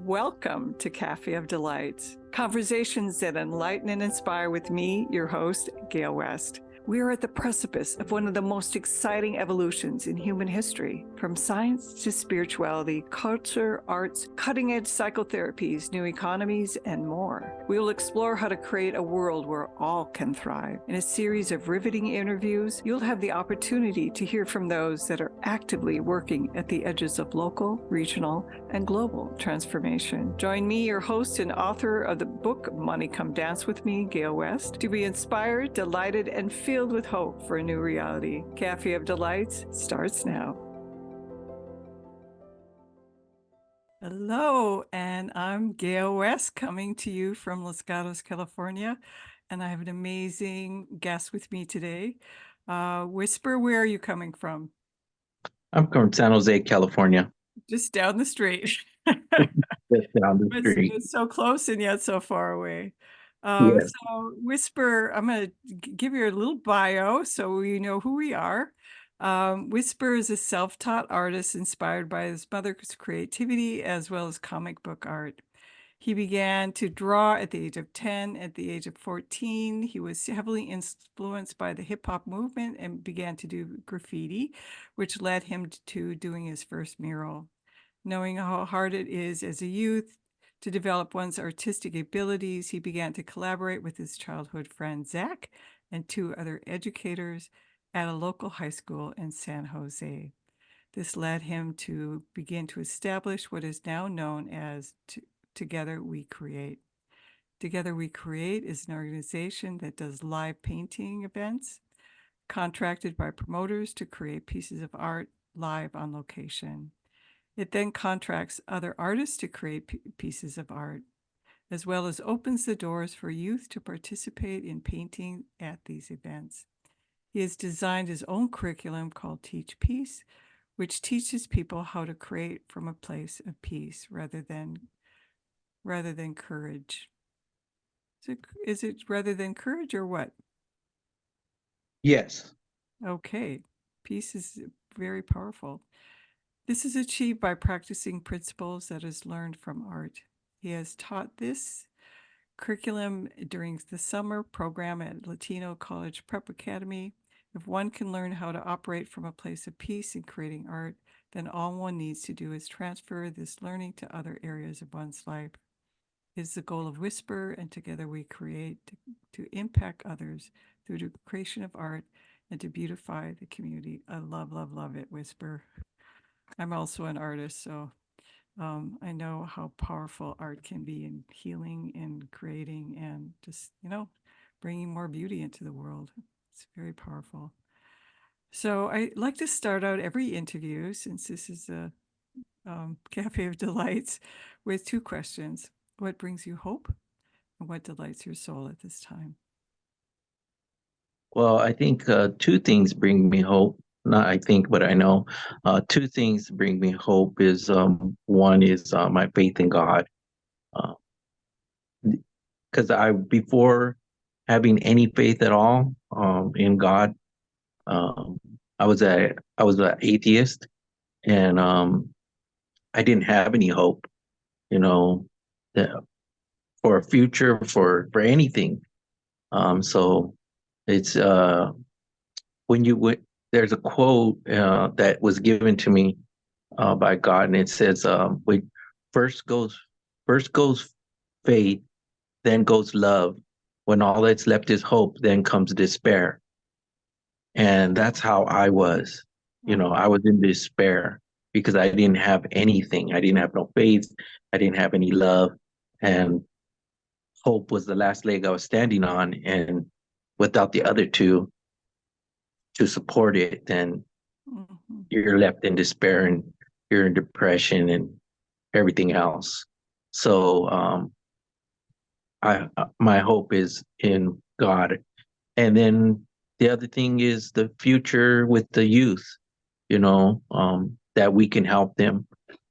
Welcome to Café of Delights, conversations that enlighten and inspire with me, your host, Gale West. We are at the precipice of one of the most exciting evolutions in human history, from science to spirituality, culture, arts, cutting-edge psychotherapies, new economies, and more. We will explore how to create a world where all can thrive. In a series of riveting interviews, you'll have the opportunity to hear from those that are actively working at the edges of local, regional, and global transformation. Join me, your host and author of the book Money Come Dance With Me, Gale West, to be inspired, delighted, and filled with hope for a new reality. Café of Delights starts now. Hello, and I'm Gale West, coming to you from Los Gatos, California, and I have an amazing guest with me today. Wisper, where are you coming from? I'm from San Jose, California. Just down the street. Just down the street. It's so close and yet so far away. Yes. So Wisper, I'm going to give you a little bio so you know who we are. Wisper is a self-taught artist inspired by his mother's creativity as well as comic book art. He began to draw at the age of 10. At the age of 14, he was heavily influenced by the hip hop movement and began to do graffiti, which led him to doing his first mural. Knowing how hard it is as a youth to develop one's artistic abilities, he began to collaborate with his childhood friend Zach and two other educators at a local high school in San Jose. This led him to begin to establish what is now known as Together We Create. Together We Create is an organization that does live painting events, contracted by promoters to create pieces of art live on location. It then contracts other artists to create pieces of art, as well as opens the doors for youth to participate in painting at these events. He has designed his own curriculum called Teach Peace, which teaches people how to create from a place of peace rather than courage. Is it rather than courage or what? Yes. Okay. Peace is very powerful. This is achieved by practicing principles that is learned from art. He has taught this curriculum during the summer program at Latino College Prep Academy. If one can learn how to operate from a place of peace in creating art, then all one needs to do is transfer this learning to other areas of one's life. It is the goal of Wisper, and Together We Create, to impact others through the creation of art and to beautify the community. I love, love, love it, Wisper. I'm also an artist, so I know how powerful art can be in healing and creating and just, bringing more beauty into the world. It's very powerful. So I like to start out every interview, since this is a Cafe of Delights, with two questions. What brings you hope, and what delights your soul at this time? Well, I think two things bring me hope. Not I think, but I know. Two things bring me hope is one is my faith in God. Because before having any faith at all in God, um, I was an atheist, and I didn't have any hope, you know, that, for a future, for anything. So it's when there's a quote that was given to me by God, and it says, first goes first goes faith, then goes love. When all that's left is hope, then comes despair." And that's how I was. I was in despair because I didn't have anything. I didn't have no faith. I didn't have any love, and hope was the last leg I was standing on. And without the other two to support it, then you're left in despair and you're in depression and everything else. So my hope is in God. And then the other thing is the future with the youth, that we can help them,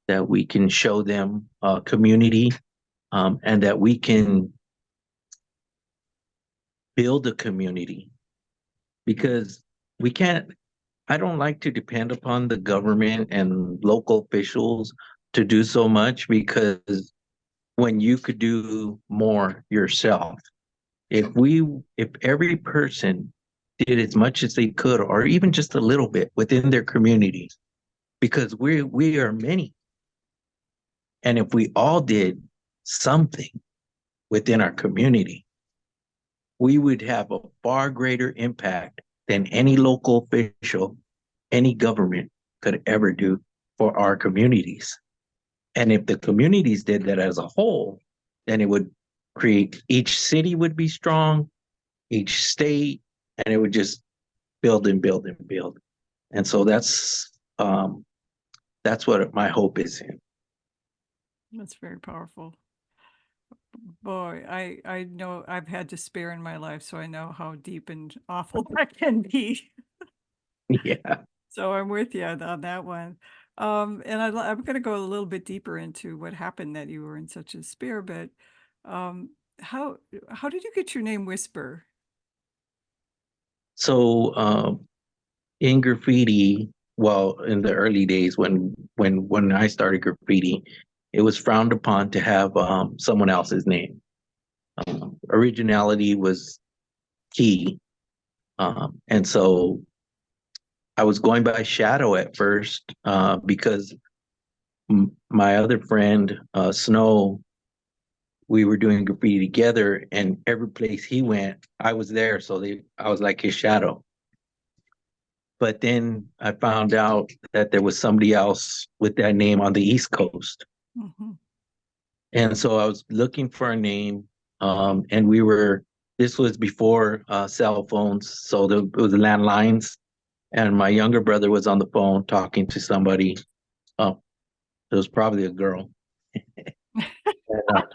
that we can show them community, and that we can build a community, because we can't I don't like to depend upon the government and local officials to do so much, because when you could do more yourself. If every person did as much as they could, or even just a little bit within their community, because we are many. And if we all did something within our community, we would have a far greater impact than any local official, any government could ever do for our communities. And if the communities did that as a whole, then it would create, each city would be strong, each state, and it would just build and build and build. And so that's what my hope is in. That's very powerful. Boy, I know I've had despair in my life, so I know how deep and awful that can be. Yeah. So I'm with you on that one. And I'm going to go a little bit deeper into what happened that you were in such despair, but um, how how did you get your name Whisper? So in graffiti, well, in the early days when I started graffiti, it was frowned upon to have someone else's name. Originality was key, and so I was going by Shadow at first because my other friend Snow, we were doing graffiti together, and every place he went, I was there, so I was like his shadow. But then I found out that there was somebody else with that name on the East Coast. Mhm. And so I was looking for a name. And this was before cell phones. So it was landlines. And my younger brother was on the phone talking to somebody. Oh, it was probably a girl. And,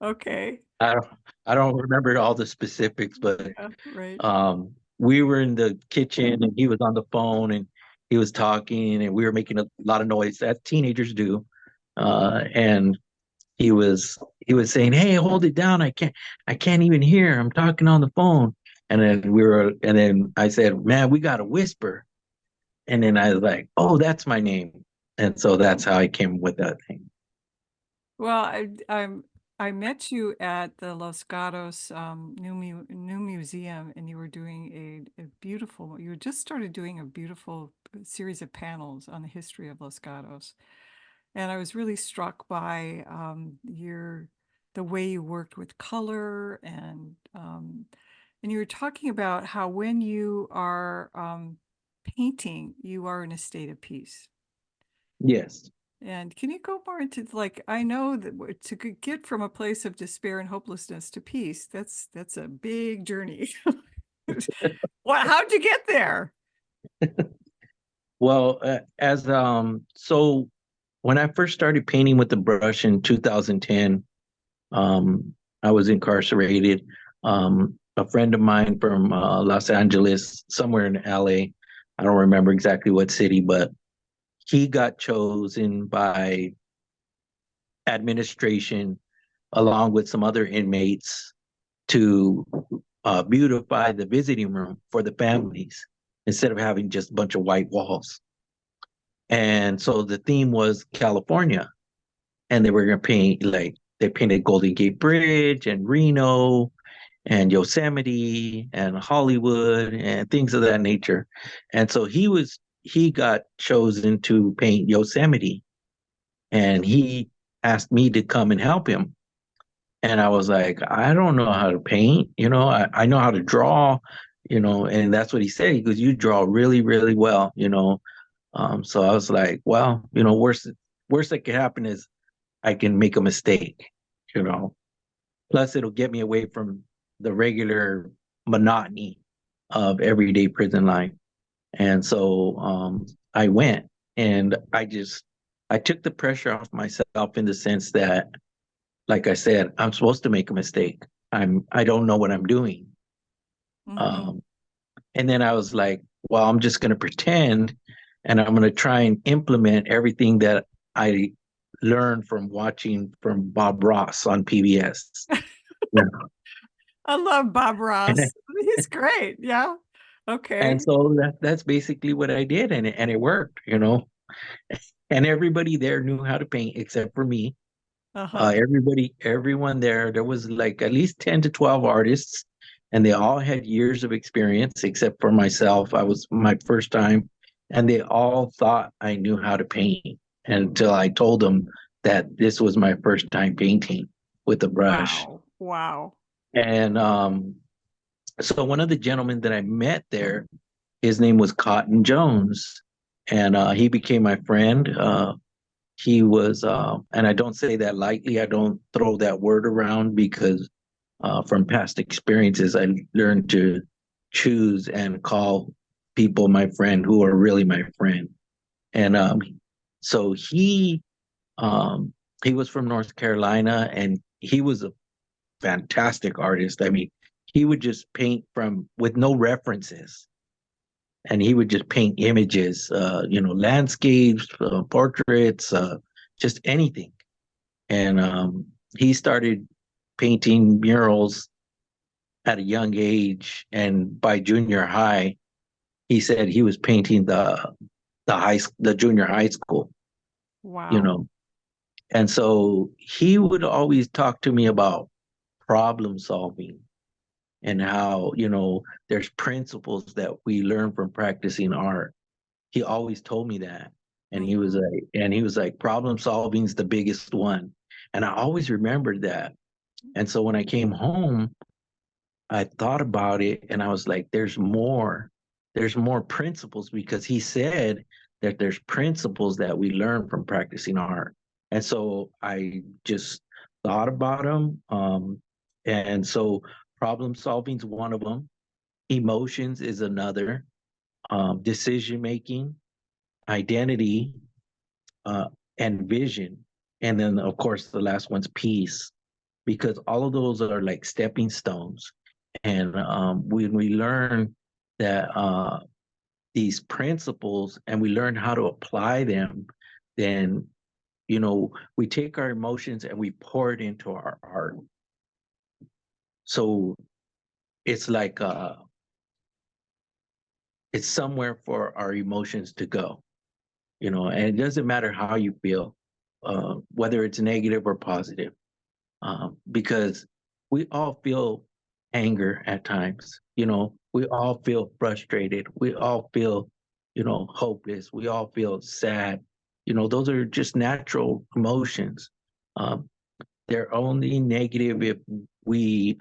Okay. I don't, I don't remember all the specifics, but Yeah, right. we were in the kitchen and he was on the phone and he was talking and we were making a lot of noise as teenagers do. And he was saying, "Hey, hold it down. I can't even hear. I'm talking on the phone." And then I said, "Man, we got to whisper." And then I was like, "Oh, that's my name." And so that's how I came with that thing. Well, I met you at the Los Gatos new museum, and you were doing a beautiful. You had just started doing a beautiful series of panels on the history of Los Gatos, and I was really struck by your the way you worked with color and you were talking about how when you are painting, you are in a state of peace. Yes. And can you go more into like I know that get from a place of despair and hopelessness to peace, that's a big journey. What how'd you get there? Well, as so when I first started painting with the brush in 2010, I was incarcerated. A friend of mine from Los Angeles, somewhere in LA, I don't remember exactly what city, but he got chosen by administration along with some other inmates to beautify the visiting room for the families instead of having just a bunch of white walls. And so the theme was California, and they were going to paint like they painted Golden Gate Bridge and Reno and Yosemite and Hollywood and things of that nature. And so he got chosen to paint Yosemite, and he asked me to come and help him. And I was like, I don't know how to paint, I know how to draw, and that's what he said. He goes, "You draw really, really well, So I was like, well, worst that could happen is I can make a mistake, you know. Plus, it'll get me away from the regular monotony of everyday prison life. And so I went and I took the pressure off myself in the sense that, like I said, I'm supposed to make a mistake. I don't know what I'm doing. Hmm. Um, and then I was like, well, I'm just going to pretend and I'm going to try and implement everything that I learned from watching from Bob Ross on PBS. Yeah. I love Bob And, Ross. He's great. Yeah. and Okay. so that's basically what I did. And it worked. And everybody there knew how to paint except for me. Uh-huh. Everyone there was like at least 10 to 12 artists, and they all had years of experience, except for myself. I was my first time, and they all thought I knew how to paint until I told them that this was my first time painting with a brush. Wow. Wow. And so one of the gentlemen that I met there, his name was Cotton Jones, and he became my friend. He was, and I don't say that lightly. I don't throw that word around because from past experiences, I learned to choose and call people my friend who are really my friend. And so um, he was from North Carolina, and he was a fantastic artist. I mean, he would just paint from with no references, and he would just paint images, landscapes, portraits, just anything. And he started painting murals at a young age, and by junior high, he said he was painting the junior high school, you Wow. know. And so he would always talk to me about problem solving and how, there's principles that we learn from practicing art. He always told me that. And Mhm. he was like, problem solving is the biggest one. And I always remembered that. And so when I came home, I thought about it and I was like, there's more principles because he said that there's principles that we learn from practicing art. And so I just thought about them. And so problem solving is one of them. Emotions is another. Decision making, identity, uh, and vision. And then, of course, the last one's peace, because all of those are like stepping stones. And when we learn that these principles and we learn how to apply them, then, we take our emotions and we pour it into our art. So it's like, it's somewhere for our emotions to go, and it doesn't matter how you feel, whether it's negative or positive, because we all feel anger at times. We all feel frustrated. We all feel, hopeless. We all feel sad. Those are just natural emotions. Um, they're only negative if we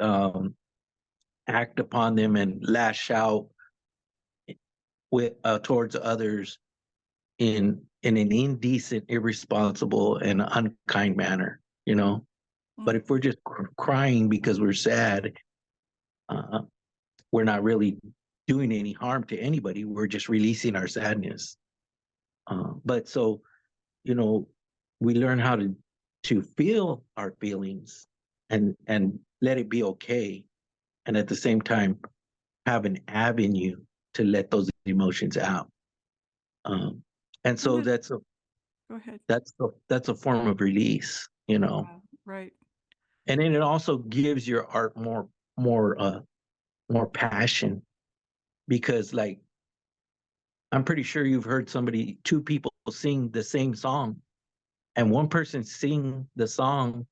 act upon them and lash out with towards others in an indecent, irresponsible, and unkind manner. But Mm. if we're just crying because we're sad, uh, we're not really doing any harm to anybody. We're just releasing our sadness. But so, you know, we learn how to feel our feelings and let it be okay, and at the same time have an avenue to let those emotions out. Um, and And so that Go ahead. that's a form of release, Yeah, right. and then it also gives your art more passion because like I'm pretty sure you've heard two people sing the same song, and one person sing the song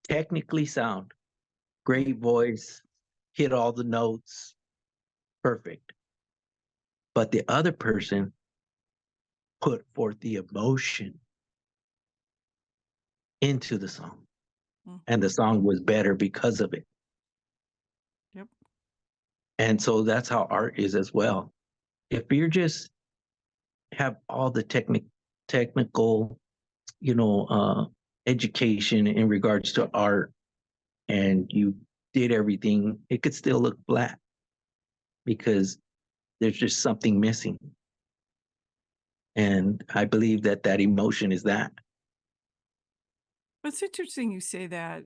technically sound Mm, great voice, hit all the notes, perfect, but the other person put forth the emotion into the song, and mhm. the song was better because of it. Yep. And so that's how art is as well. If you're just have all the technical, you know, uh, education in regards to art, and you did everything, it could still look flat because there's just something missing. And I believe that that emotion is that. It's interesting you say that,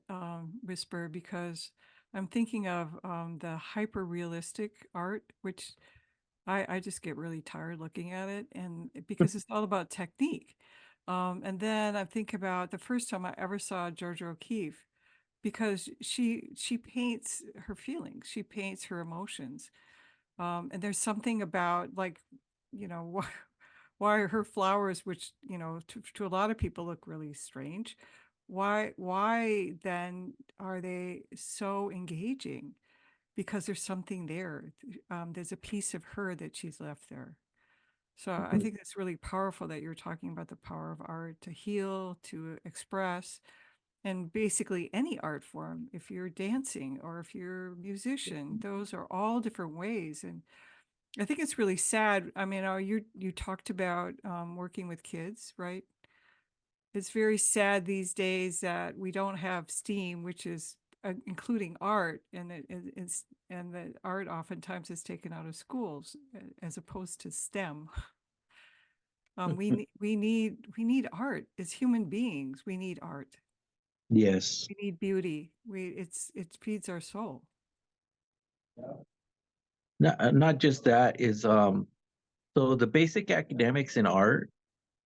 Whisper, because I'm thinking of the hyper realistic art, which I just get really tired looking at it, and because it's all about technique. And then I think about the first time I ever saw Georgia O'Keeffe, because she paints her feelings, she paints her emotions, and there's something about like, why her flowers, which to a lot of people look really strange, why then are they so engaging? Because there's something there. There's a piece of her that she's left there. So I think that's really powerful that you're talking about the power of art to heal, to express, and basically any art form. If you're dancing or if you're a musician, those are all different ways. And I think it's really sad. I mean, you talked about working with kids, right? It's very sad these days that we don't have STEAM, which is including art, and and that art oftentimes is taken out of schools as opposed to STEM. We need art as human beings. We need art. Yes. We need beauty. It feeds our soul. Not just that is so the basic academics in art,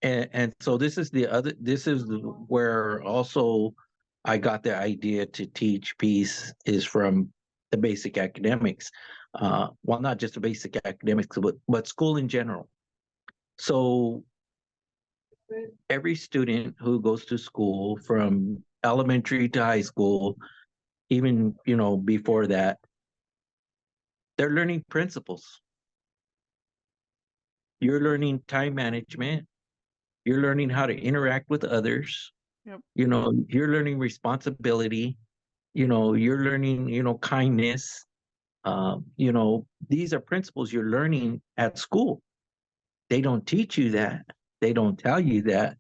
and so this is where also I got the idea to teach peace is from the basic academics. Well, not just the basic academics, but school in general. So every student who goes to school from elementary to high school, even before that, they're learning principles. You're learning time management. You're learning how to interact with others. Yep. You're learning responsibility. You're learning, kindness. These are principles you're learning at school. They don't teach you that. They don't tell you that.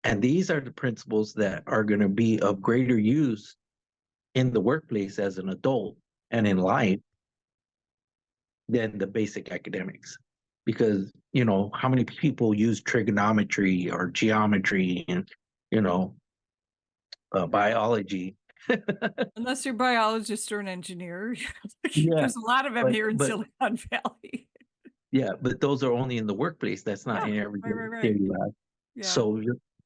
And these are the principles that are going to be of greater use in the workplace as an adult and in life than the basic academics. Because, how many people use trigonometry or geometry and, you know, biology? Unless you're a biologist or an engineer, Yeah, there's a lot of them but here in but Silicon Valley. yeah, but those are only in the workplace. That's not Yeah, in everyday right, right, right. daily life. Yeah. So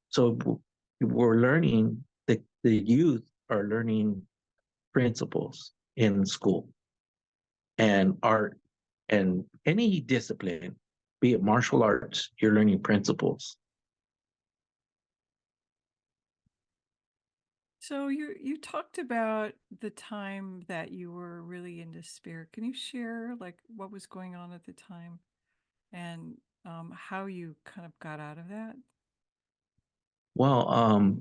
so we're learning the youth are learning principles in school and art and any discipline, be it martial arts, you're learning principles. So you talked about the time that you were really in despair. Can you share like what was going on at the time and how you kind of got out of that? Well,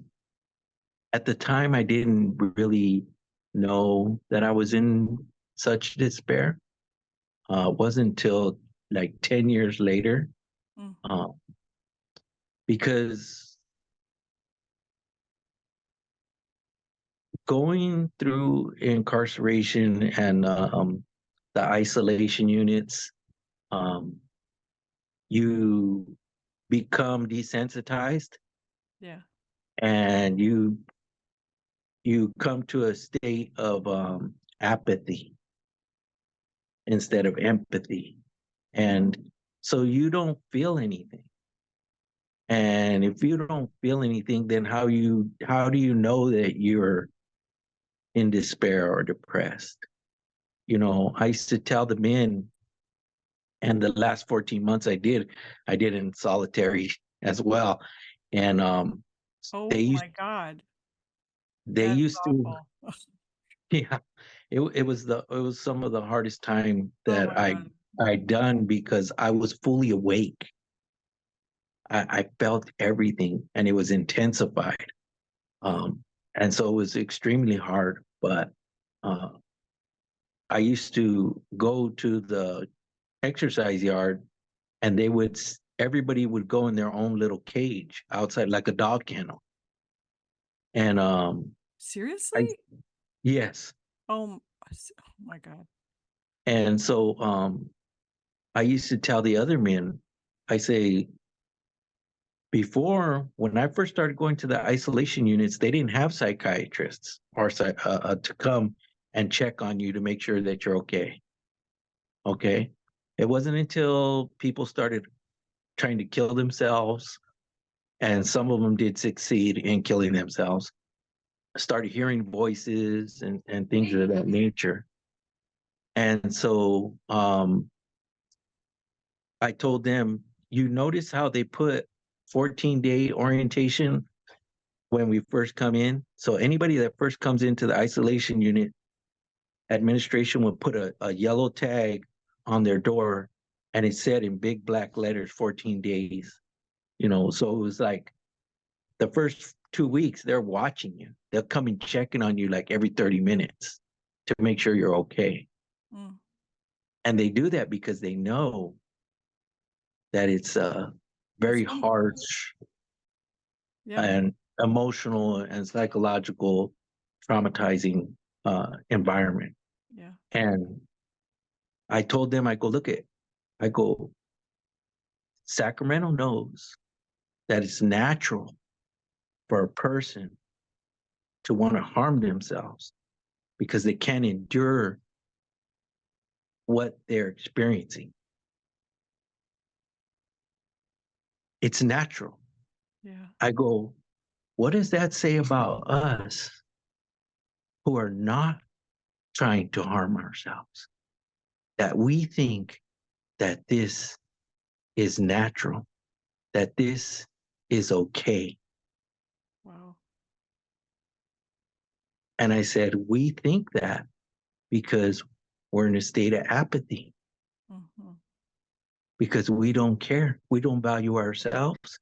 at the time, I didn't really know that I was in such despair. Wasn't until like 10 years later, Mm, uh, because going through incarceration and the isolation units, um, you become desensitized yeah. and you come to a state of apathy instead of empathy, and so you don't feel anything. And if you don't feel anything, then how do you know that you're in despair or depressed? I used to tell the men, and the last 14 months I did in solitary as well. And they Oh used my God. they That is used to awful. yeah, it was some of the hardest time Oh that my God. I done because I was fully awake. I felt everything and it was intensified. And so it was extremely hard, but uh, I used to go to the exercise yard and everybody would go in their own little cage outside like a dog kennel. And I Seriously? yes. Oh my God. And so I used to tell the other men, I say, before when I first started going to the isolation units, they didn't have psychiatrists or to come and check on you to make sure that you're okay. Okay. It wasn't until people started trying to kill themselves, and some of them did succeed in killing themselves, started hearing voices and things of that nature. And so I told them, you notice how they put 14-day orientation when we first come in. So anybody that first comes into the isolation unit, administration would put a yellow tag on their door, and it said in big black letters 14 days. So it was like the first 2 weeks they're watching you. They'll come and checking on you like every 30 minutes to make sure you're okay. Mm. And they do that because they know that it's a That's very wonderful. harsh Yeah. and emotional and psychological traumatizing environment. Yeah. And I told them, I go, Sacramento knows that it's natural for a person to want to harm themselves because they can't endure what they're experiencing. It's natural. Yeah. I go, what does that say about us who are not trying to harm ourselves? That we think that this is natural, that this is okay. Wow. And I said, we think that because we're in a state of apathy, Hmm. because we don't care. We don't value ourselves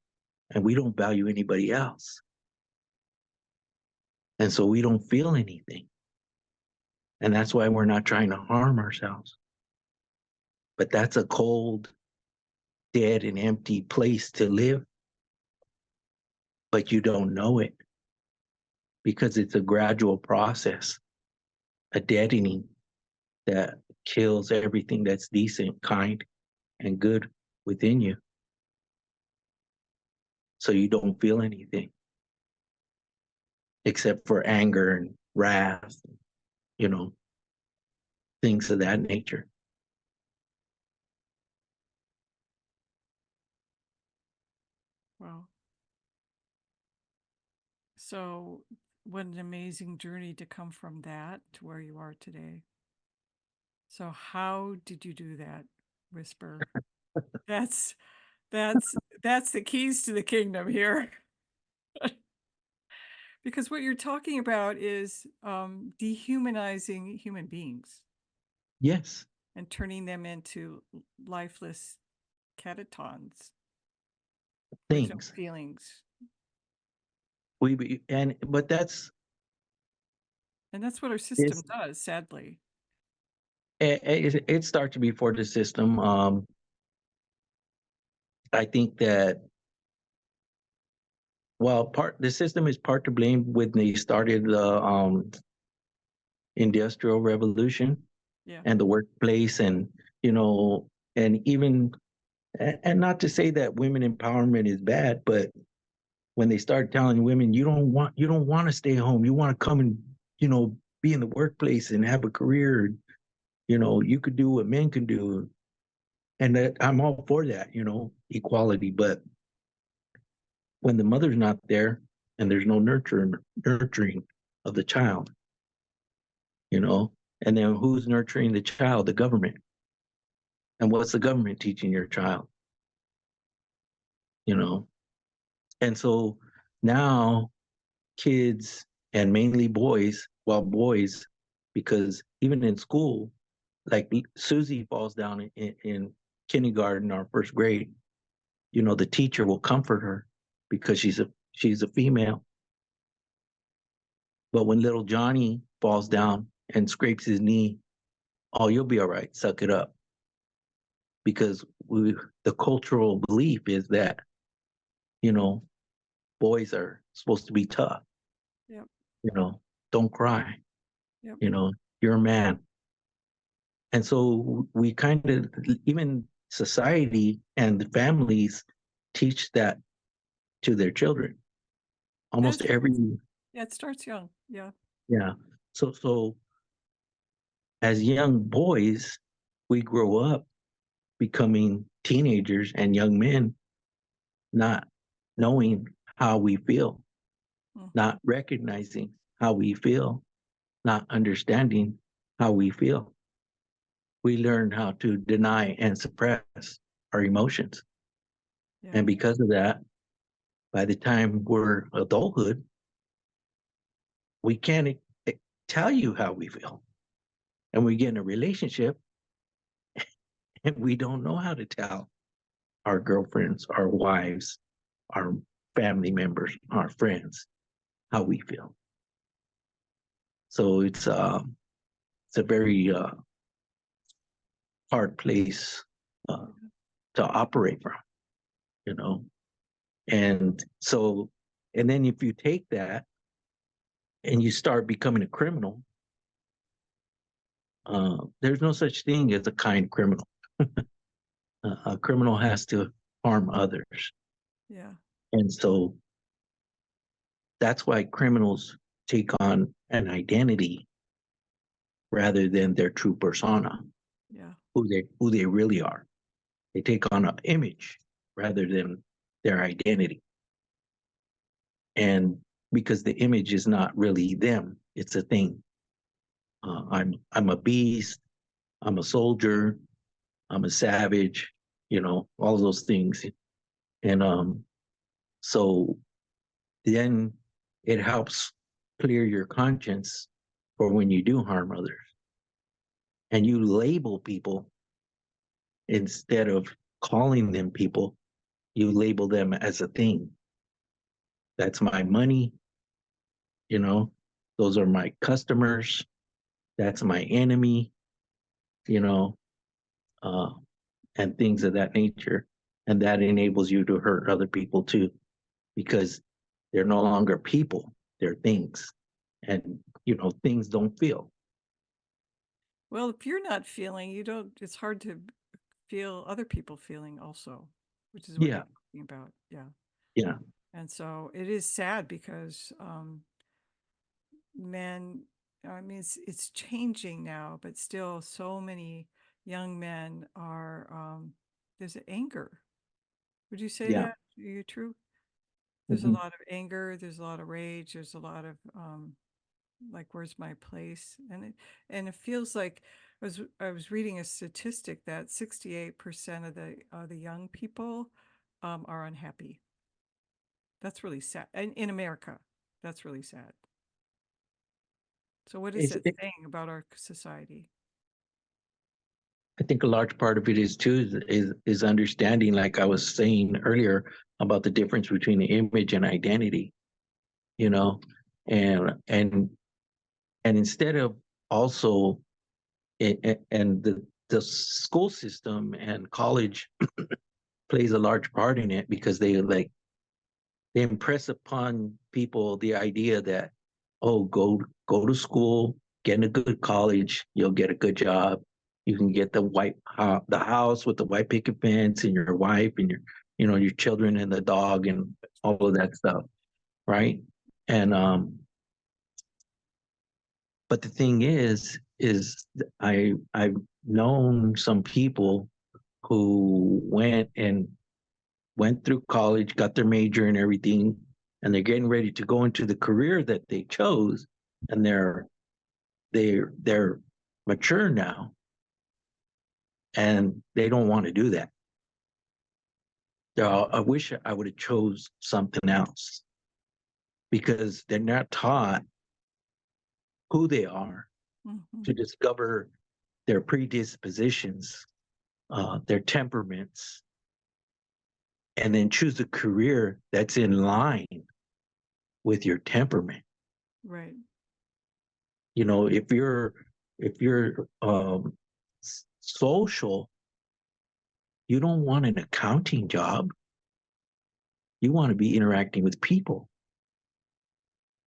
and we don't value anybody else. And so we don't feel anything. And that's why we're not trying to harm ourselves. But that's a cold, dead, and empty place to live. But you don't know it because it's a gradual process, a deadening that kills everything that's decent, kind, and good within you. So you don't feel anything except for anger and wrath, you know, things of that nature. Wow. So, what an amazing journey to come from that to where you are today. So, how did you do that, Whisper? That's that's the keys to the kingdom here. Because what you're talking about is dehumanizing human beings Yes, and turning them into lifeless catatons with no things. feelings. But that's And that's what our system it's does, sadly. it started before the system. I think that part the system is part to blame when they started the industrial revolution Yeah. and the workplace, and you know, and even and not to say that women empowerment is bad, but when they start telling women you don't want to stay home, you want to come and be in the workplace and have a career, you could do what men can do, and that I'm all for that, equality. But when the mother's not there and there's no nurturing of the child, and then who's nurturing the child? The government. And what's the government teaching your child? you know and so now kids, and mainly boys, well, boys, because even in school, like Susie falls down in kindergarten or first grade, the teacher will comfort her because she's a female. But when little Johnny falls down and scrapes his knee, oh, you'll be all right, suck it up. Because the cultural belief is that, you know, boys are supposed to be tough, Yep. you know, don't cry, Yep. you know, you're a man. And so we kind of, even society and the families teach that to their children. And it Almost every, starts, yeah, it starts young. Yeah. yeah. So as young boys, we grow up becoming teenagers and young men, not knowing how we feel, Hmm. not recognizing how we feel, not understanding how we feel. We learn how to deny and suppress our emotions. Yeah. And because of that, by the time we're adulthood, we can't tell you how we feel. And we get in a relationship and we don't know how to tell our girlfriends, our wives, our family members, our friends how we feel. So it's a very hard place uh, to operate from, you know. And so, and then if you take that and you start becoming a criminal, there's no such thing as a kind criminal. A criminal has to harm others. Yeah. And so that's why criminals take on an identity rather than their true persona, Yeah. who they really are. They take on an image rather than their identity. And because the image is not really them, it's a thing. I'm a beast, I'm a soldier, I'm a savage, all those things. And so then it helps clear your conscience for when you do harm others. And you label people instead of calling them people, you label them as a thing. That's my money, you know, those are my customers, that's my enemy, you know, uh, and things of that nature. And that enables you to hurt other people too, because they're no longer people, they're things. And, things don't feel. Well, if you're not feeling, you don't, it's hard to feel other people feeling also, which is what you're Yeah, talking about. Yeah. yeah, And so it is sad because men, I mean, it's changing now, but still so many young men are, there's anger. Would you say yeah. that? Are you true? There's a Mhm. lot of anger, there's a lot of rage, there's a lot of like where's my place? And it feels like I was reading a statistic that 68% of the young people are unhappy. That's really sad. And in America, that's really sad. So what is It's, that it, saying about our society? I think a large part of it is too is understanding, like I was saying earlier, about the difference between the image and identity, you know, and and and instead of also and the school system and college plays a large part in it because they impress upon people the idea that, oh, go to school, get in a good college, you'll get a good job, you can get the house with the white picket fence and your wife and your children and the dog and all of that stuff, right? And but the thing is I've known some people who went through college, got their major and everything, and they're getting ready to go into the career that they chose, and they're mature now, and they don't want to do that. I wish I would have chose something else because they're not taught who they are Hmm. to discover their predispositions, their temperaments, and then choose a career that's in line with your temperament. Right. If you're social, you don't want an accounting job. You want to be interacting with people,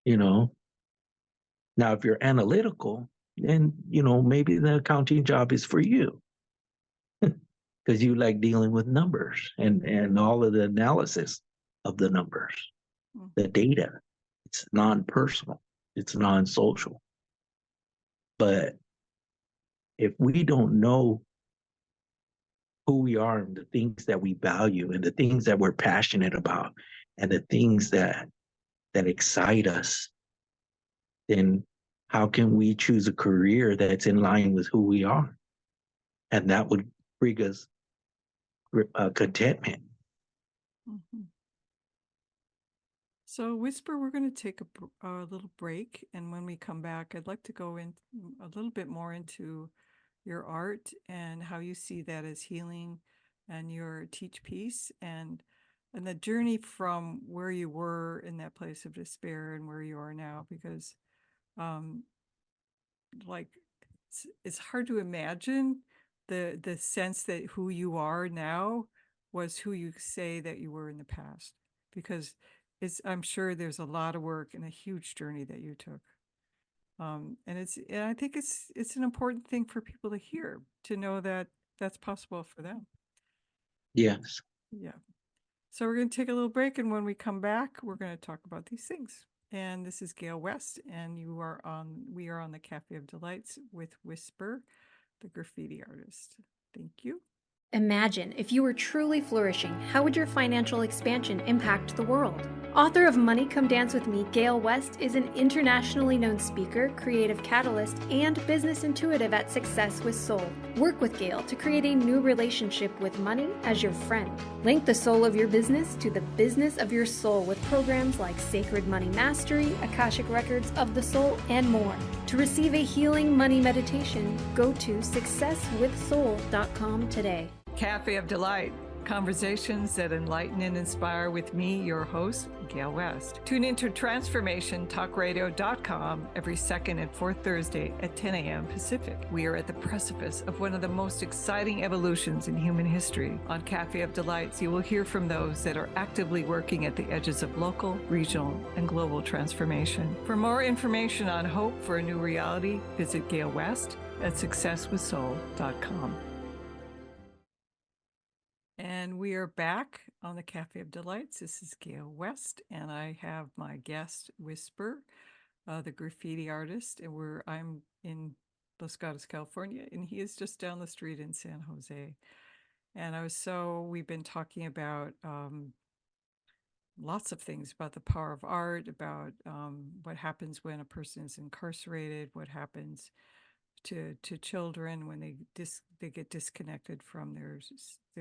you know. Now, if you're analytical, then maybe the accounting job is for you because you like dealing with numbers and all of the analysis of the numbers, the Hmm. data. It's non-personal, it's non-social. But if we don't know who we are and the things that we value and the things that we're passionate about and the things that excite us, then how can we choose a career that's in line with who we are? And that would bring us contentment. Hmm. So, Whisper, we're going to take a little break. And when we come back, I'd like to go in a little bit more into your art and how you see that as healing and your teach piece and the journey from where you were in that place of despair and where you are now, because um, like it's hard to imagine the sense that who you are now was who you say that you were in the past, because I'm sure there's a lot of work and a huge journey that you took. And I think it's an important thing for people to hear, to know that that's possible for them. Yes. Yeah. So we're going to take a little break, and when we come back, we're going to talk about these things. And this is Gale West, and we are on the Cafe of Delights with Whisper, the graffiti artist. Thank you. Imagine if you were truly flourishing, how would your financial expansion impact the world? Author of Money Come Dance With Me, Gale West is an internationally known speaker, creative catalyst, and business intuitive at Success with Soul. Work with Gale to create a new relationship with money as your friend. Link the soul of your business to the business of your soul with programs like Sacred Money Mastery, Akashic Records of the Soul, and more. To receive a healing money meditation, go to successwithsoul.com today. Cafe of Delight, conversations that enlighten and inspire with me, your host, Gale West. Tune into transformationtalkradio.com every second and fourth Thursday at 10 a.m. Pacific. We are at the precipice of one of the most exciting evolutions in human history. On Cafe of Delights, you will hear from those that are actively working at the edges of local, regional, and global transformation. For more information on hope for a new reality, visit Gale West at successwithsoul.com. And we are back on the Cafe of Delights. This is Gale West, and I have my guest, Whisper, the graffiti artist. And I'm in Los Gatos, California, and he is just down the street in San Jose. And we've been talking about lots of things, about the power of art, about what happens when a person is incarcerated, what happens to children when they get disconnected from their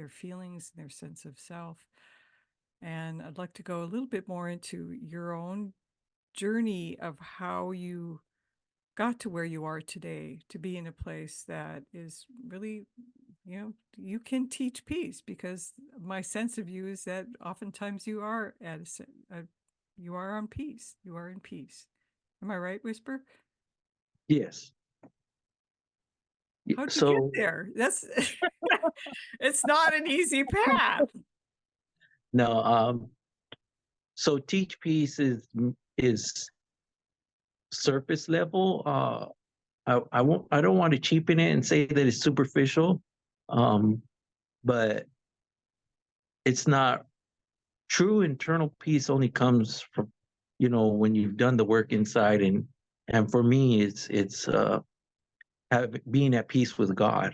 feelings and their sense of self. And I'd like to go a little bit more into your own journey of how you got to where you are today, to be in a place that is really, you can teach peace, because my sense of you is that oftentimes you are you are on peace. You are in peace. Am I right, Whisper? Yes. How'd you get So there? That's it's not an easy path. no, so teach piece is surface level. I don't want to cheapen it and say that it's superficial, but it's not. True internal peace only comes from, when you've done the work inside, and for me, it's being at peace with God,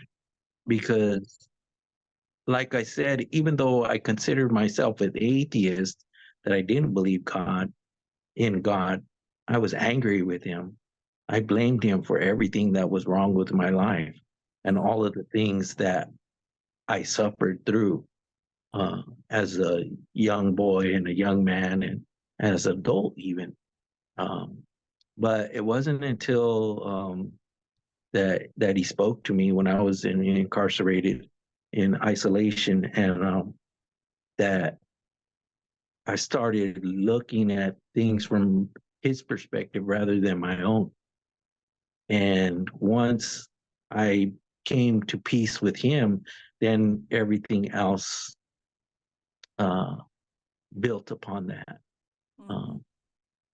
because, like I said, even though I consider myself an atheist, that I didn't believe in God, I was angry with him. I blamed him for everything that was wrong with my life and all of the things that I suffered through as a young boy and a young man and as an adult even. Um, but it wasn't until that he spoke to me when I was incarcerated in isolation, and that I started looking at things from his perspective rather than my own. And once I came to peace with him, then everything else uh, built upon that. Mhm. Um,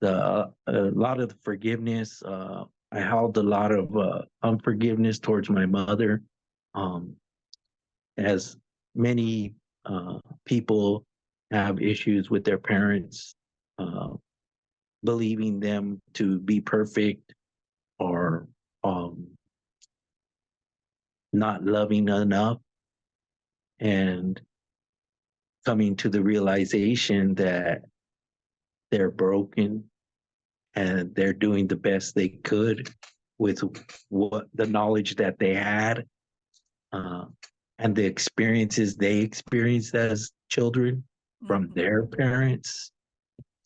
a lot of the forgiveness, I held a lot of unforgiveness towards my mother, um, as many people have issues with their parents, uh, believing them to be perfect, or um, not loving enough, and coming to the realization that they're broken and they're doing the best they could with what the knowledge that they had, uh, and the experiences they experienced as children from Mhm. their parents.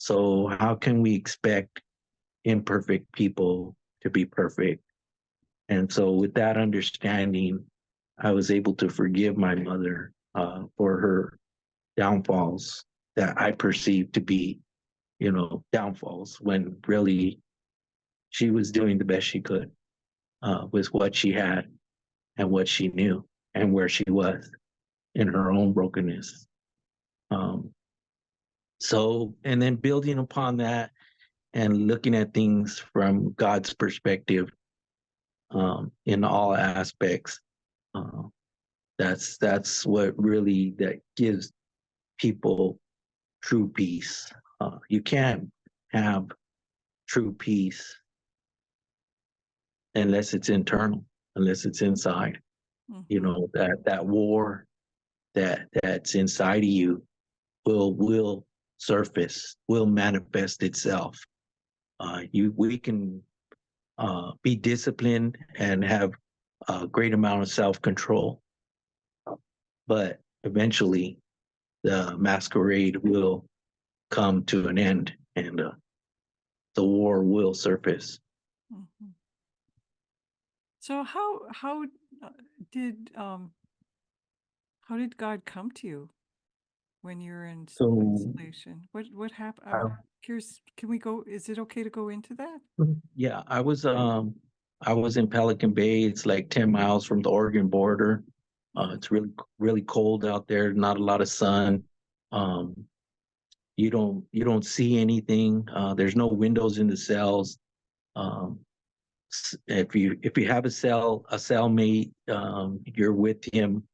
So how can we expect imperfect people to be perfect? And so with that understanding, I was able to forgive my mother for her downfalls that I perceived to be, downfalls, when really she was doing the best she could with what she had and what she knew and where she was in her own brokenness. Um, and then building upon that and looking at things from God's perspective in all aspects. Uh, that's what really that gives people true peace. You can't have true peace unless it's internal, unless it's inside. Mhm. That war that's inside of you will surface, will manifest itself. We can be disciplined and have a great amount of self-control, but eventually the masquerade will come to an end, and the war will surface. Mhm. So uh, did how did God come to you when you're in So, isolation? What happened? I, I'm curious. Can we go? Is it okay to go into that? yeah, I was in Pelican Bay. It's like 10 miles from the Oregon border. Mhm. It's really cold out there. Not a lot of sun. Um, you don't see anything. There's no windows in the cells. Um, if you have a cellmate, you're with him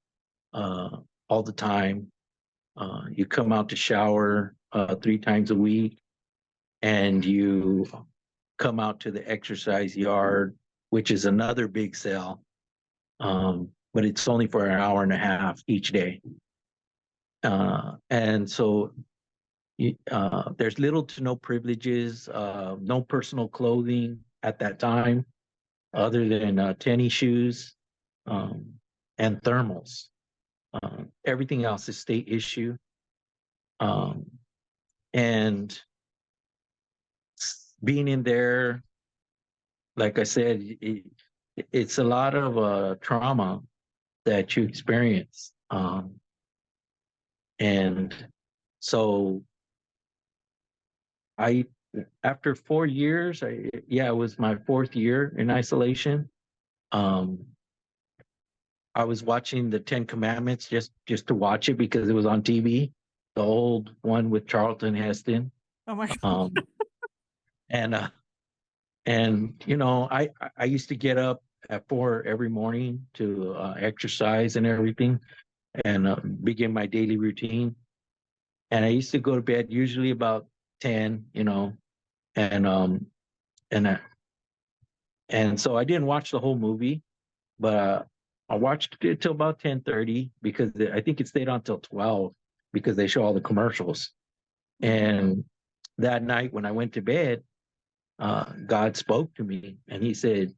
uh, all the time. You come out to shower 3 times a week, and you come out to the exercise yard, which is another big cell, but it's only for an hour and a half each day. And so there's little to no privileges, no personal clothing at that time, other than tennis shoes um, and thermals. Everything else is state issue. Um, and being in there, like I said, it's a lot of trauma that you experience. And so I, after 4 years, it was my fourth year in isolation. Um, I was watching the Ten Commandments just to watch it because it was on TV, the old one with Charlton Heston. Oh my God. Um, and I used to get up at 4 every morning to exercise and everything, and begin my daily routine. And I used to go to bed usually about 10, and and I, and so I didn't watch the whole movie, but I watched it till about 10:30 because I think it stayed on till 12 because they show all the commercials. Mhm. And that night when I went to bed, God spoke to me, and He said,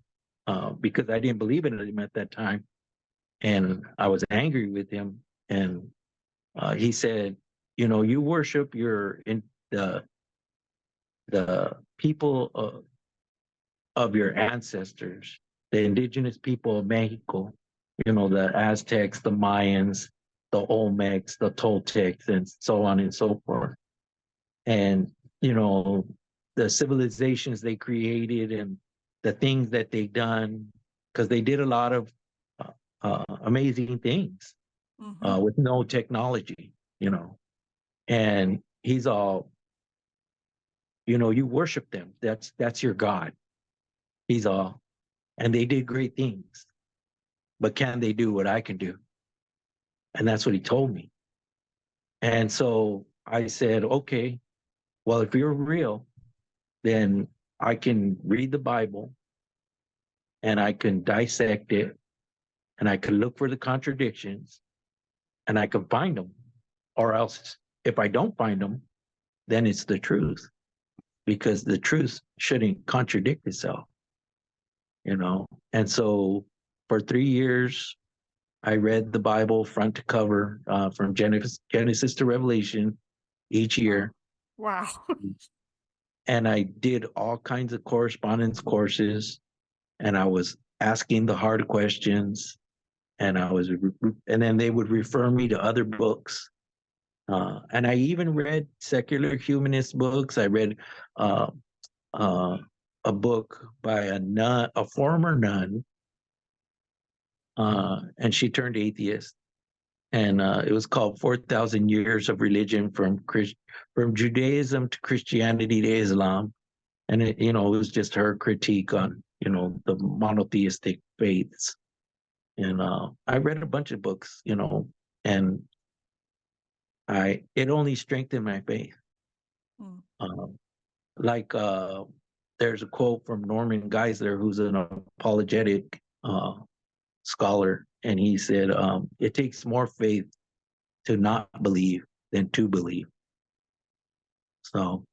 because I didn't believe in Him at that time, and I was angry with Him, and He said, you worship your in the people of your ancestors, the indigenous people of Mexico, the Aztecs, the Mayans, the Olmecs, the Toltecs, and so on and so forth. And, you know, the civilizations they created and the things that they done, because they did a lot of amazing things Mhm. with no technology, and he's all, you worship them. That's your God. He's all, and they did great things, but can they do what I can do? And that's what he told me. And so I said, okay, well, if you're real, then I can read the Bible and I can dissect it and I can look for the contradictions and I can find them. Or else, if I don't find them, then it's the truth, because the truth shouldn't contradict itself. And so for 3 years, I read the Bible front to cover, from Genesis to Revelation each year. Wow. And I did all kinds of correspondence courses, and I was asking the hard questions, and and then they would refer me to other books. And I even read secular humanist books. I read uh, uh, a book by a former nun, and she turned atheist. And it was called 4,000 Years of Religion from Judaism to Christianity to Islam. And it was just her critique on, the monotheistic faiths. And I read a bunch of books, and it only strengthened my faith. Mm. Um, like there's a quote from Norman Geisler, who's an apologetic scholar, and he said, "It takes more faith to not believe than to believe." So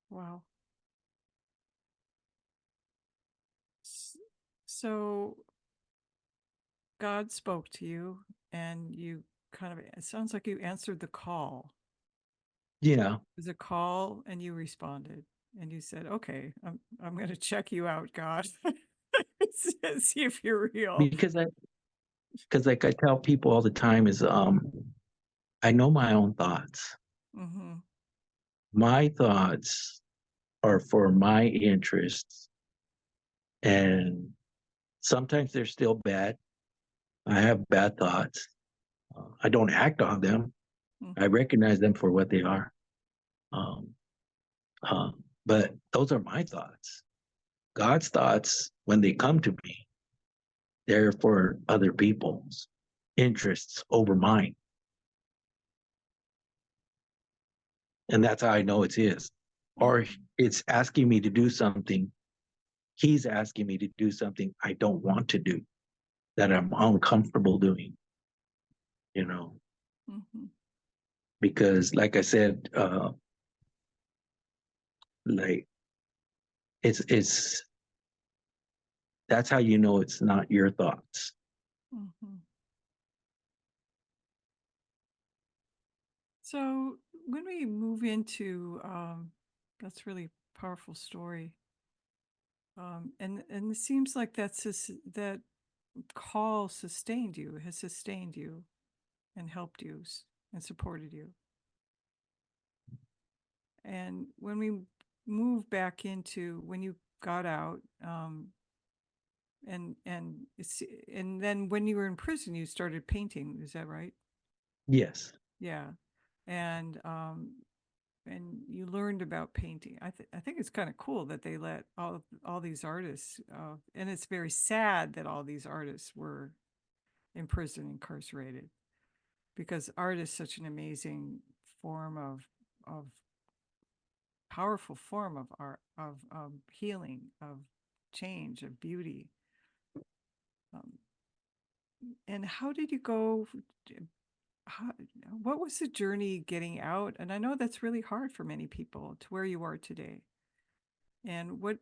Wow. So God spoke to you, and you it sounds like you answered the call. yeah, It was a call, and you responded, and you said, "Okay, I'm going to check you out, God, see if you're real." because like I tell people all the time is I know my own thoughts. Mm-hmm. My thoughts are for my interests, and sometimes they're still bad. I have bad thoughts. I don't act on them. I Mm-hmm. recognize them for what they are. Um, but those are my thoughts. God's thoughts, when they come to me, they're for other people's interests over mine. And that's how I know it's his. Or it's asking me to do something. He's asking me to do something I don't want to do, that I'm uncomfortable doing, you know, Mm-hmm. because like I said, like it's that's how you know it's not your thoughts. Mm-hmm. So when we move into that's really powerful story. And it seems like that call sustained you, has sustained you and helped you and supported you. And when we move back into when you got out, and then when you were in prison, you started painting. Is that right? Yes. Yeah, and and you learned about painting. I think it's kind of cool that they let all these artists, and it's very sad that all these artists were in prison, incarcerated, because art is such an amazing form of powerful form of art, of healing, of change, of beauty. Um, and how did you go? How, what was the journey getting out? And I know that's really hard for many people to where you are today. And what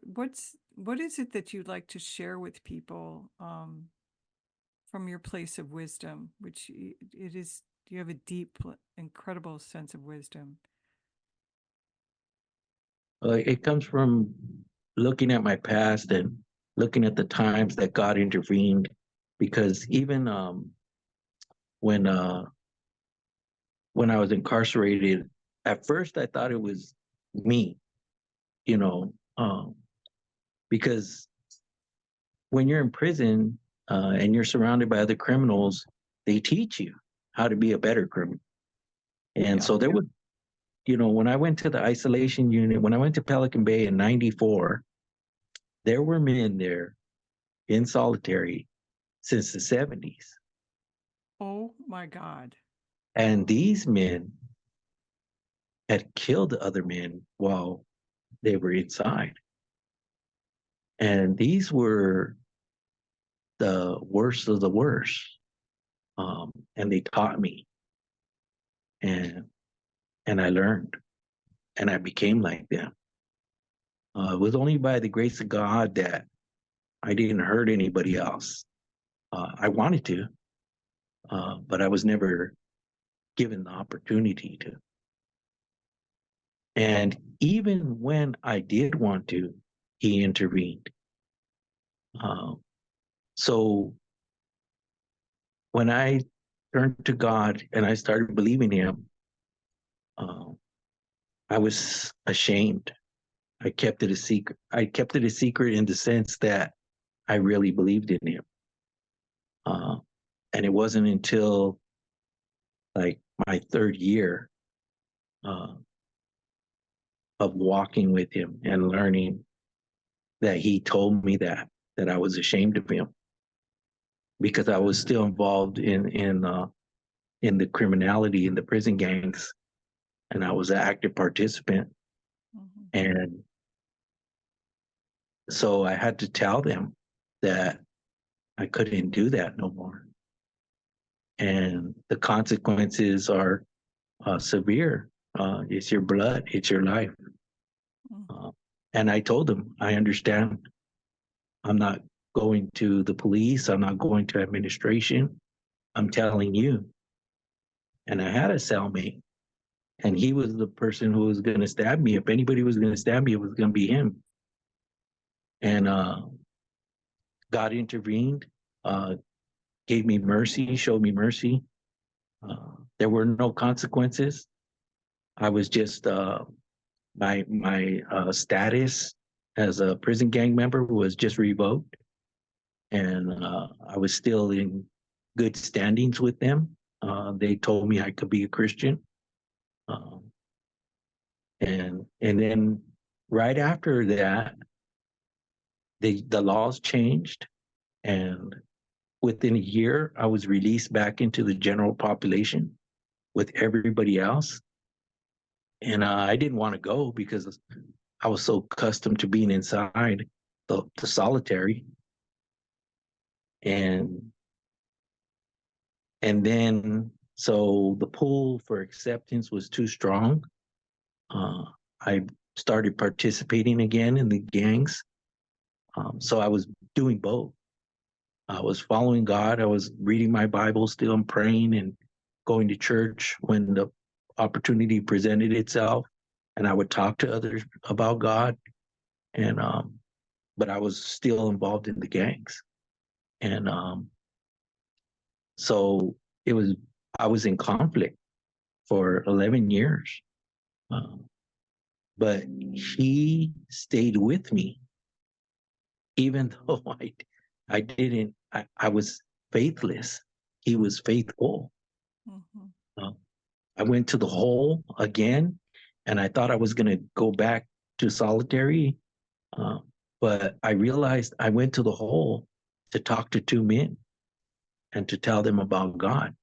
is it that you'd like to share with people from your place of wisdom, which it is, you have a deep, incredible sense of wisdom. It comes from looking at my past and looking at the times that God intervened, because even when uh, when I was incarcerated, at first I thought it was me, you know, because when you're in prison and you're surrounded by other criminals, they teach you how to be a better criminal. And Yeah. so there was, when I went to the isolation unit, when I went to Pelican Bay in '94, there were men there in solitary since the '70s. Oh my God. And these men had killed other men while they were inside. And these were the worst of the worst. And they taught me, and I learned, and I became like them. It was only by the grace of God that I didn't hurt anybody else. I wanted to, but I was never given the opportunity to. And even when I did want to, he intervened. So when I turned to God and I started believing him, uh, I was ashamed. I kept it a secret. I kept it a secret in the sense that I really believed in him. Uh, and it wasn't until like my third year uh, of walking with him and learning that he told me that I was ashamed of him because I was still involved in the criminality in the prison gangs, and I was an active participant. Mhm. And so I had to tell them that I couldn't do that no more. And the consequences are severe. It's your blood, it's your life. Mm. Uh, and I told them, I understand. I'm not going to the police. I'm not going to administration. I'm telling you. And I had a cellmate, and he was the person who was going to stab me. If anybody was going to stab me, it was going to be him. And God intervened, uh, gave me mercy, showed me mercy. There were no consequences. I was just my status as a prison gang member was just revoked, and I was still in good standings with them. They told me I could be a Christian, um, and then right after that, the laws changed, and within a year, I was released back into the general population with everybody else. And I didn't want to go because I was so accustomed to being inside the solitary. And and then so the pull for acceptance was too strong. Uh, I started participating again in the gangs. So I was doing both. I was following God. I was reading my Bible still and praying and going to church when the opportunity presented itself. And I would talk to others about God. And but I was still involved in the gangs. And so it was I was in conflict for 11 years. Um, but he stayed with me, even though I was faithless. He was faithful. Mhm. Uh, I went to the hole again, and I thought I was going to go back to solitary. Uh, but I realized I went to the hole to talk to two men and to tell them about God.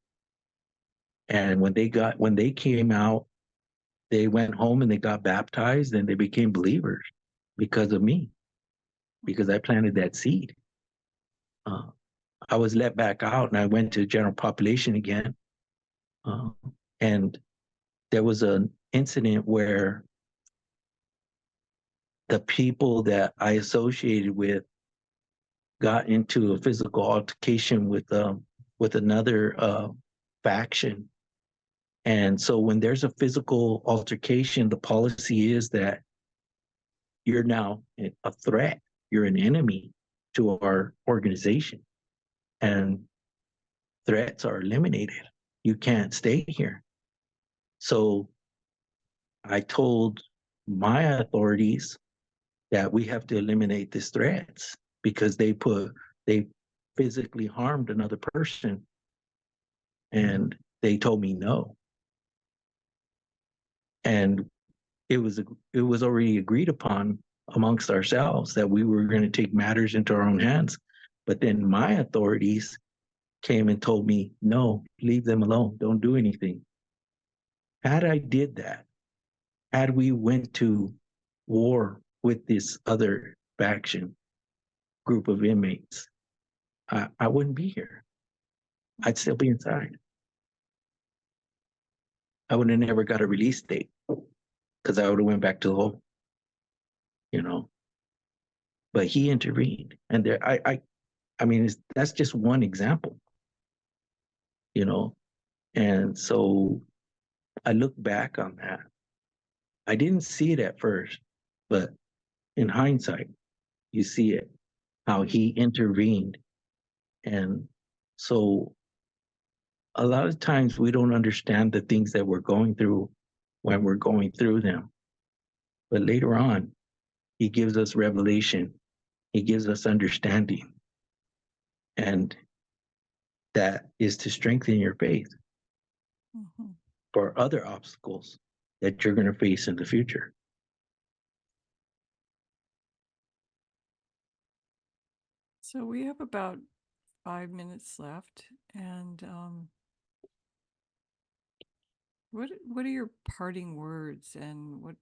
And when they came out, they went home and they got baptized and they became believers because of me, because I planted that seed. Uh, I was let back out and I went to general population again. Uh, and there was an incident where the people that I associated with got into a physical altercation with another faction. And so when there's a physical altercation, the policy is that you're now a threat. You're an enemy to our organization, and threats are eliminated. You can't stay here. So I told my authorities that we have to eliminate these threats because they physically harmed another person, and they told me no. And it was already agreed upon amongst ourselves that we were going to take matters into our own hands. But then my authorities came and told me, no, leave them alone. Don't do anything. Had I did that, had we went to war with this other faction group of inmates, I wouldn't be here. I'd still be inside. I would have never got a release date because I would have went back to the hole, you know. But he intervened, and I mean, that's just one example, you know. And so I look back on that. I didn't see it at first, but in hindsight, you see it, how he intervened. And so a lot of times we don't understand the things that we're going through when we're going through them. But later on, he gives us revelation, he gives us understanding. And that is to strengthen your faith Mhm. for other obstacles that you're going to face in the future. So we have about 5 minutes left, and what are your parting words, and what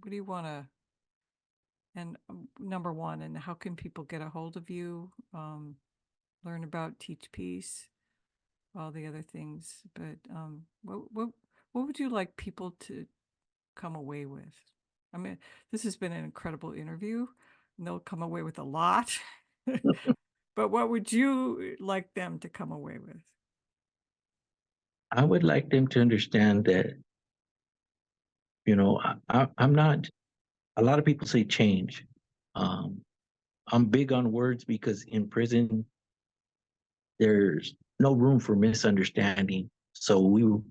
do you want to? And number one, and how can people get a hold of you? Learn about Teach Peace, all the other things. But what would you like people to come away with? I mean, this has been an incredible interview, and they'll come away with a lot. But what would you like them to come away with? I would like them to understand that, I'm not, a lot of people say change. Um, I'm big on words because in prison, there's no room for misunderstanding. So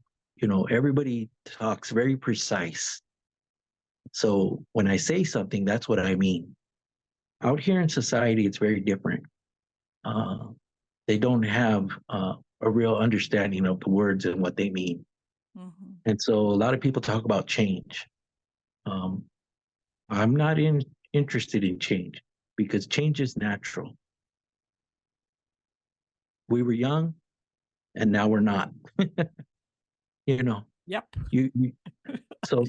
everybody talks very precise. So when I say something, that's what I mean. Out here in society, it's very different. Uh, they don't have a real understanding of the words and what they mean. Mm-hmm. And so a lot of people talk about change. Um, I'm not interested in change because change is natural. We were young and now we're not. you know, Yep. you so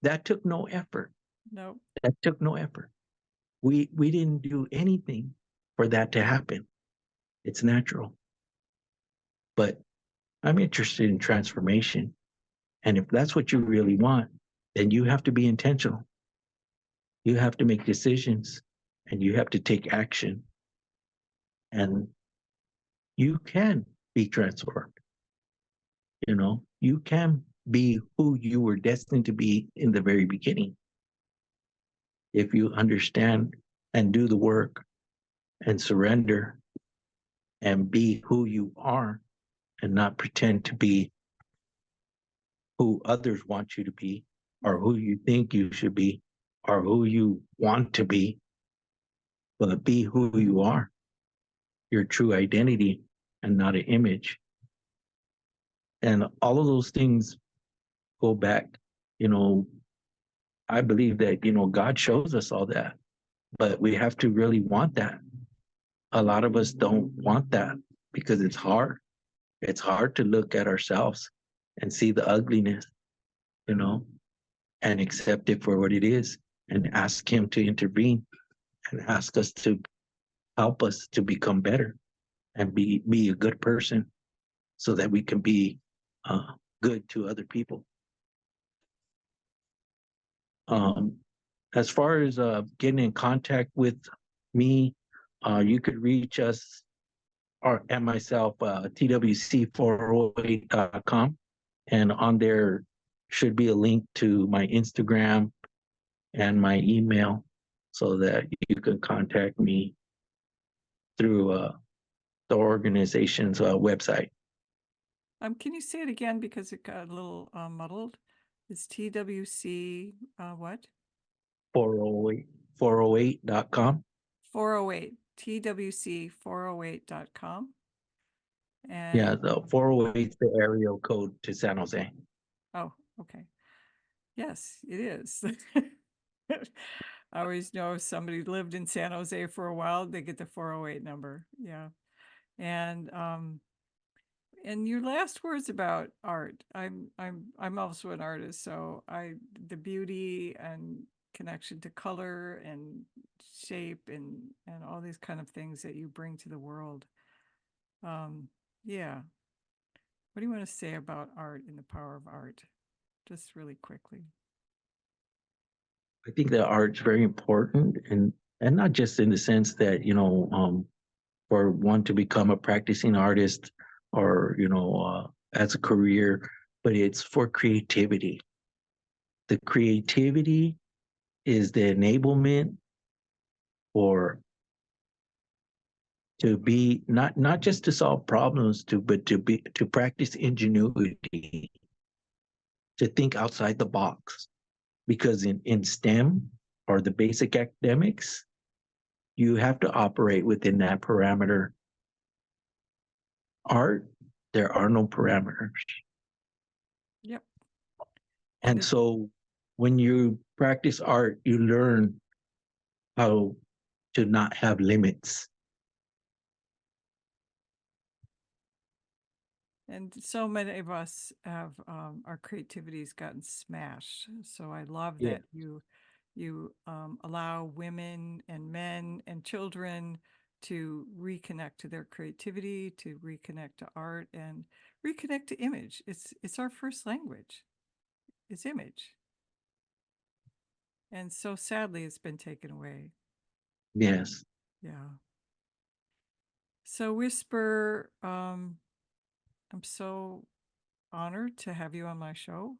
that took no effort. No. That took no effort. We didn't do anything for that to happen. It's natural. But I'm interested in transformation. And if that's what you really want, then you have to be intentional. You have to make decisions and you have to take action. And you can be transformed. You can be who you were destined to be in the very beginning. If you understand and do the work and surrender and be who you are and not pretend to be who others want you to be or who you think you should be or who you want to be, but be who you are, your true identity and not an image. And all of those things go back, you know, I believe that, God shows us all that, but we have to really want that. A lot of us don't want that because it's hard. It's hard to look at ourselves and see the ugliness, you know, and accept it for what it is and ask Him to intervene and ask us to help us to become better and be a good person so that we can be good to other people. Um, as far as getting in contact with me, you could reach us or and myself, twc408.com. And on there should be a link to my Instagram and my email so that you can contact me through the organization's website. Can you say it again because it got a little muddled? It's TWC what? 408, 408.com. 408. TWC408.com. Yeah, And the 408 is the area code to San Jose. oh, okay. Yes, it is. I always know if somebody lived in San Jose for a while, they get the 408 number. Yeah. And your last words about art. I'm also an artist, so the beauty and connection to color and shape and all these kind of things that you bring to the world. Yeah. What do you want to say about art and the power of art? Just really quickly. I think that art's very important and not just in the sense that, for one to become a practicing artist or, as a career, but it's for creativity. the creativity is the enablement for to be not just to solve problems but to practice ingenuity, to think outside the box. Because in STEM or the basic academics, you have to operate within that parameter. Art, there are no parameters. Yep. And so when you practice art, you learn how to not have limits. And so many of us have our creativity's gotten smashed. So I love Yeah. that you allow women and men and children to reconnect to their creativity, to reconnect to art, and reconnect to image. It's our first language. It's image. And so sadly, it's been taken away. Yes. Yeah. So Wisper, I'm so honored to have you on my show.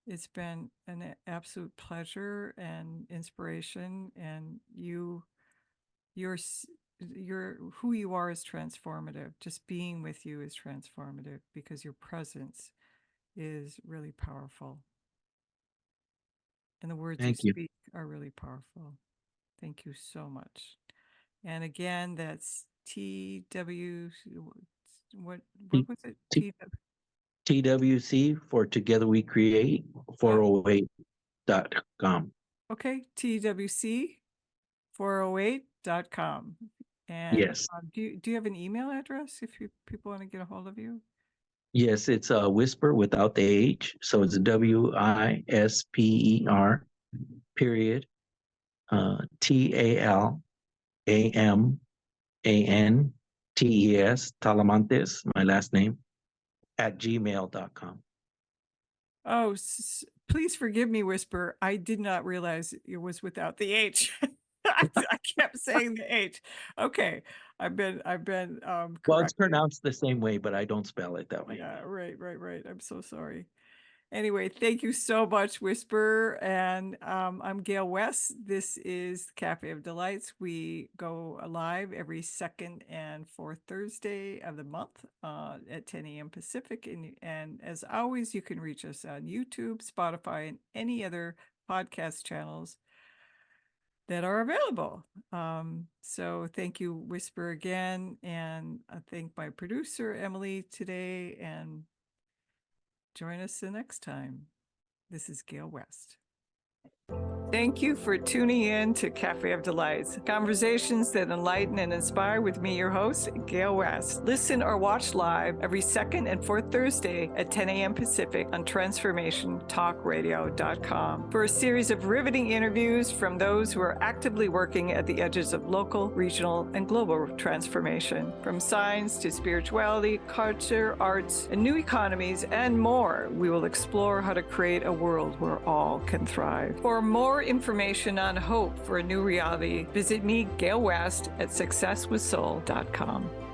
It's been an absolute pleasure and inspiration, and your who you are is transformative. Just being with you is transformative because your presence is really powerful, and the words you Thank you. speak are really powerful. Thank you so much. And again, that's TW. What T- was it? T- TWC for Together We Create, 408.com. Okay, TWC408.com. And Yes. do you have an email address if people want to get a hold of you? Yes, it's a Wisper without the H. So it's WISPER period TALAMANTES, Talamantes, my last name, at gmail.com. Oh, please forgive me, Wisper. I did not realize it was without the H. I kept saying the H. Okay, I've been Well, it's corrected. pronounced the same way, but I don't spell it that way. Yeah, right. I'm so sorry. Anyway, thank you so much, Wisper. And I'm Gale West. This is Cafe of Delights. We go live every second and fourth Thursday of the month at 10 a.m. Pacific. And as always, you can reach us on YouTube, Spotify, and any other podcast channels that are available. So thank you, Wisper, again. And I thank my producer, Emily, today. And join us the next time. This is Gale West. Thank you for tuning in to Cafe of Delights, conversations that enlighten and inspire with me, your host, Gale West. Listen or watch live every second and fourth Thursday at 10 a.m. Pacific on transformationtalkradio.com for a series of riveting interviews from those who are actively working at the edges of local, regional, and global transformation. From science to spirituality, culture, arts, and new economies, and more, we will explore how to create a world where all can thrive. For more information on hope for a new reality, visit me, Gale West, at successwithsoul.com.